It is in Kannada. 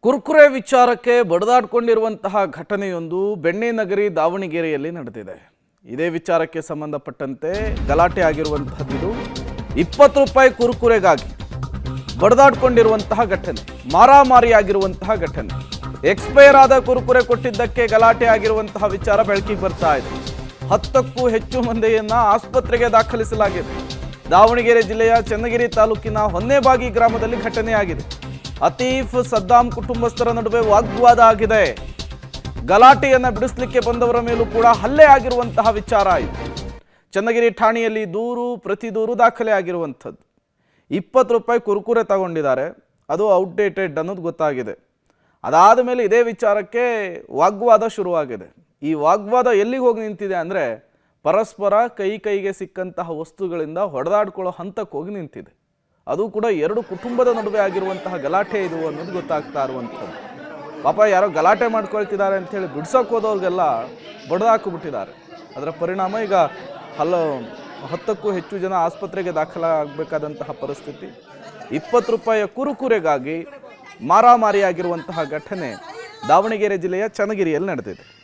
ಕುರ್ಕುರೆ ವಿಚಾರಕ್ಕೆ ಬಡದಾಡಿಕೊಂಡಿರುವಂತಹ ಘಟನೆಯೊಂದು ಬೆಣ್ಣೆನಗರಿ ದಾವಣಗೆರೆಯಲ್ಲಿ ನಡೆದಿದೆ. ಇದೇ ವಿಚಾರಕ್ಕೆ ಸಂಬಂಧಪಟ್ಟಂತೆ ಗಲಾಟೆ ಆಗಿರುವಂತಹದ್ದು 20 ರೂಪಾಯಿ ಕುರ್ಕುರೆಗಾಗಿ ಬಡದಾಡಿಕೊಂಡಿರುವಂತಹ ಘಟನೆ, ಮಾರಾಮಾರಿ ಆಗಿರುವಂತಹ ಘಟನೆ. ಎಕ್ಸ್ಪೈರ್ ಆದ ಕುರ್ಕುರೆ ಕೊಟ್ಟಿದ್ದಕ್ಕೆ ಗಲಾಟೆ ಆಗಿರುವಂತಹ ವಿಚಾರ ಬೆಳಕಿಗೆ ಬರ್ತಾ ಇದೆ. 10ಕ್ಕೂ ಹೆಚ್ಚು ಮಂದಿಯನ್ನ ಆಸ್ಪತ್ರೆಗೆ ದಾಖಲಿಸಲಾಗಿದೆ. ದಾವಣಗೆರೆ ಜಿಲ್ಲೆಯ ಚನ್ನಗಿರಿ ತಾಲೂಕಿನ ಹೊನ್ನೆಬಾಗಿ ಗ್ರಾಮದಲ್ಲಿ ಘಟನೆಯಾಗಿದೆ. ಅತೀಫ್ ಸದ್ದಾಂ ಕುಟುಂಬಸ್ಥರ ನಡುವೆ ವಾಗ್ವಾದ ಆಗಿದೆ. ಗಲಾಟೆಯನ್ನ ಬಿಡಿಸಲಿಕ್ಕೆ ಬಂದವರ ಮೇಲೂ ಕೂಡ ಹಲ್ಲೆ ಆಗಿರುವಂತಹ ವಿಚಾರ ಇದೆ. ಚನ್ನಗಿರಿ ಠಾಣೆಯಲ್ಲಿ ಪ್ರತಿ ದೂರು ದಾಖಲೆ ಆಗಿರುವಂಥದ್ದು. 20 ರೂಪಾಯಿ ಕುರ್ಕುರೆ ತಗೊಂಡಿದ್ದಾರೆ, ಅದು ಔಟ್ಡೇಟೆಡ್ ಅನ್ನೋದು ಗೊತ್ತಾಗಿದೆ. ಅದಾದ ಮೇಲೆ ಇದೇ ವಿಚಾರಕ್ಕೆ ವಾಗ್ವಾದ ಶುರುವಾಗಿದೆ. ಈ ವಾಗ್ವಾದ ಎಲ್ಲಿಗೆ ಹೋಗಿ ನಿಂತಿದೆ ಅಂದರೆ ಪರಸ್ಪರ ಕೈಗೆ ಸಿಕ್ಕಂತಹ ವಸ್ತುಗಳಿಂದ ಹೊಡೆದಾಡ್ಕೊಳ್ಳೋ ಹಂತಕ್ಕೆ ಹೋಗಿ ನಿಂತಿದೆ. ಅದು ಕೂಡ ಎರಡು ಕುಟುಂಬದ ನಡುವೆ ಆಗಿರುವಂತಹ ಗಲಾಟೆ ಇದು ಅನ್ನೋದು ಗೊತ್ತಾಗ್ತಾ ಇರುವಂಥದ್ದು. ಪಾಪ ಯಾರೋ ಗಲಾಟೆ ಮಾಡ್ಕೊಳ್ತಿದ್ದಾರೆ ಅಂಥೇಳಿ ಬಿಡ್ಸೋಕೆ ಹೋದವ್ರಿಗೆಲ್ಲ ಬಡ್ದಾಕಿಬಿಟ್ಟಿದ್ದಾರೆ. ಅದರ ಪರಿಣಾಮ ಈಗ 10ಕ್ಕೂ ಹೆಚ್ಚು ಜನ ಆಸ್ಪತ್ರೆಗೆ ದಾಖಲಾಗಬೇಕಾದಂತಹ ಪರಿಸ್ಥಿತಿ. 20 ರೂಪಾಯಿಯ ಕುರುಕುರೆಗಾಗಿ ಮಾರಾಮಾರಿಯಾಗಿರುವಂತಹ ಘಟನೆ ದಾವಣಗೆರೆ ಜಿಲ್ಲೆಯ ಚನ್ನಗಿರಿಯಲ್ಲಿ ನಡೆದಿದೆ.